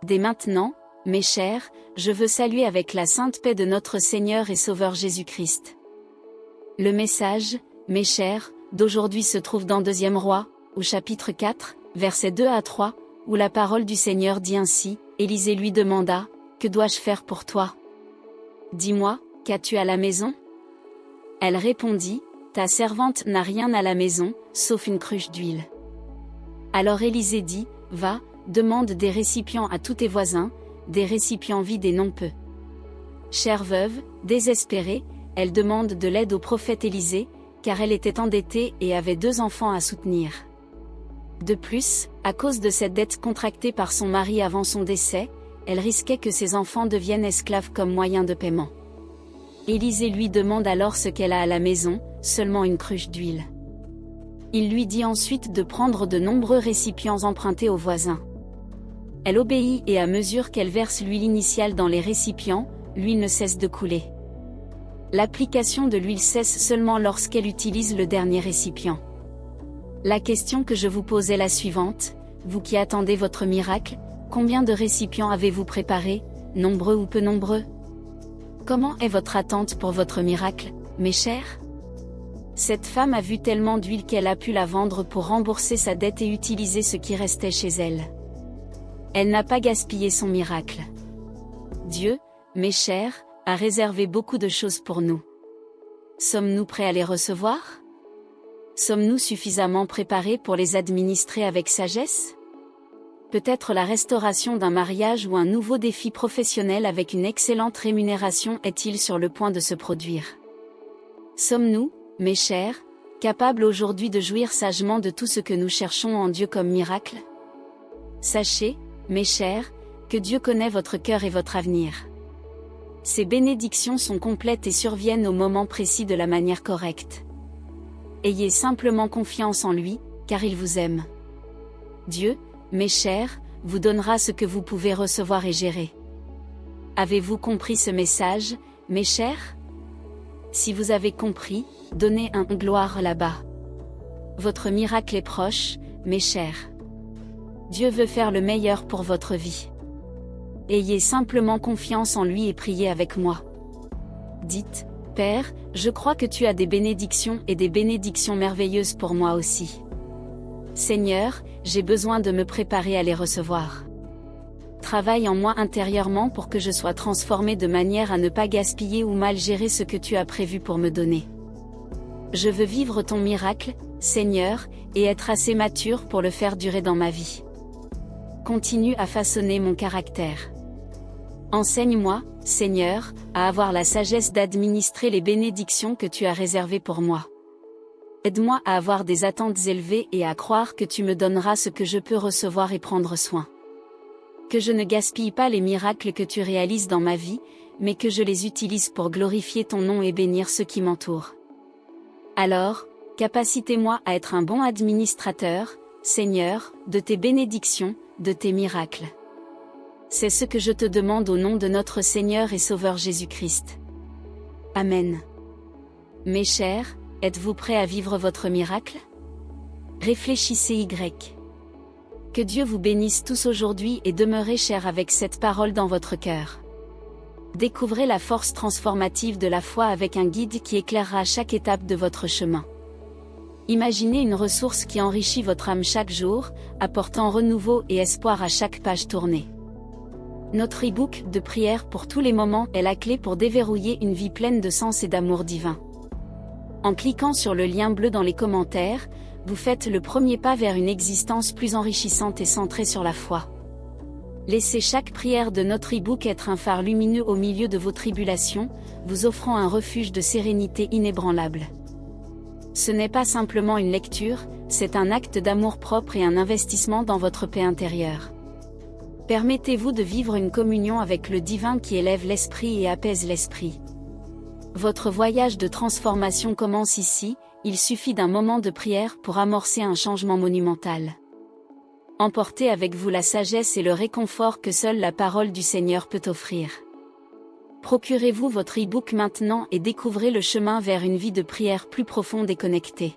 Dès maintenant, mes chers, je veux saluer avec la sainte paix de notre Seigneur et Sauveur Jésus-Christ. Le message, mes chers, d'aujourd'hui se trouve dans 2 Rois, au chapitre 4, versets 2 à 3, où la parole du Seigneur dit ainsi, Élisée lui demanda, « Que dois-je faire pour toi? Dis-moi, qu'as-tu à la maison ?» Elle répondit, « Ta servante n'a rien à la maison, sauf une cruche d'huile. » Alors Élisée dit, « Va, demande des récipients à tous tes voisins, des récipients vides et non peu. » Chère veuve, désespérée, elle demande de l'aide au prophète Élisée, car elle était endettée et avait 2 enfants à soutenir. De plus, à cause de cette dette contractée par son mari avant son décès, elle risquait que ses enfants deviennent esclaves comme moyen de paiement. Élisée lui demande alors ce qu'elle a à la maison, seulement une cruche d'huile. Il lui dit ensuite de prendre de nombreux récipients empruntés aux voisins. Elle obéit et à mesure qu'elle verse l'huile initiale dans les récipients, l'huile ne cesse de couler. L'application de l'huile cesse seulement lorsqu'elle utilise le dernier récipient. La question que je vous pose est la suivante, vous qui attendez votre miracle, combien de récipients avez-vous préparés, nombreux ou peu nombreux? Comment est votre attente pour votre miracle, mes chers? Cette femme a vu tellement d'huile qu'elle a pu la vendre pour rembourser sa dette et utiliser ce qui restait chez elle. Elle n'a pas gaspillé son miracle. Dieu, mes chers, a réservé beaucoup de choses pour nous. Sommes-nous prêts à les recevoir? Sommes-nous suffisamment préparés pour les administrer avec sagesse? Peut-être la restauration d'un mariage ou un nouveau défi professionnel avec une excellente rémunération est-il sur le point de se produire. Sommes-nous, mes chers, capables aujourd'hui de jouir sagement de tout ce que nous cherchons en Dieu comme miracle? Sachez, mes chers, que Dieu connaît votre cœur et votre avenir. Ces bénédictions sont complètes et surviennent au moment précis de la manière correcte. Ayez simplement confiance en lui, car il vous aime. Dieu, mes chers, vous donnera ce que vous pouvez recevoir et gérer. Avez-vous compris ce message, mes chers? Si vous avez compris, donnez un gloire là-bas. Votre miracle est proche, mes chers. Dieu veut faire le meilleur pour votre vie. Ayez simplement confiance en lui et priez avec moi. Dites, Père, je crois que tu as des bénédictions et des bénédictions merveilleuses pour moi aussi. Seigneur, j'ai besoin de me préparer à les recevoir. Travaille en moi intérieurement pour que je sois transformé de manière à ne pas gaspiller ou mal gérer ce que tu as prévu pour me donner. Je veux vivre ton miracle, Seigneur, et être assez mature pour le faire durer dans ma vie. Continue à façonner mon caractère. Enseigne-moi, Seigneur, à avoir la sagesse d'administrer les bénédictions que tu as réservées pour moi. Aide-moi à avoir des attentes élevées et à croire que tu me donneras ce que je peux recevoir et prendre soin. Que je ne gaspille pas les miracles que tu réalises dans ma vie, mais que je les utilise pour glorifier ton nom et bénir ceux qui m'entourent. Alors, capacitez-moi à être un bon administrateur, Seigneur, de tes bénédictions, de tes miracles. C'est ce que je te demande au nom de notre Seigneur et Sauveur Jésus-Christ. Amen. Mes chers, êtes-vous prêts à vivre votre miracle? Réfléchissez. Que Dieu vous bénisse tous aujourd'hui et demeurez chers avec cette parole dans votre cœur. Découvrez la force transformative de la foi avec un guide qui éclairera chaque étape de votre chemin. Imaginez une ressource qui enrichit votre âme chaque jour, apportant renouveau et espoir à chaque page tournée. Notre e-book de prière pour tous les moments est la clé pour déverrouiller une vie pleine de sens et d'amour divin. En cliquant sur le lien bleu dans les commentaires, vous faites le premier pas vers une existence plus enrichissante et centrée sur la foi. Laissez chaque prière de notre e-book être un phare lumineux au milieu de vos tribulations, vous offrant un refuge de sérénité inébranlable. Ce n'est pas simplement une lecture, c'est un acte d'amour propre et un investissement dans votre paix intérieure. Permettez-vous de vivre une communion avec le divin qui élève l'esprit et apaise l'esprit. Votre voyage de transformation commence ici, il suffit d'un moment de prière pour amorcer un changement monumental. Emportez avec vous la sagesse et le réconfort que seule la parole du Seigneur peut offrir. Procurez-vous votre e-book maintenant et découvrez le chemin vers une vie de prière plus profonde et connectée.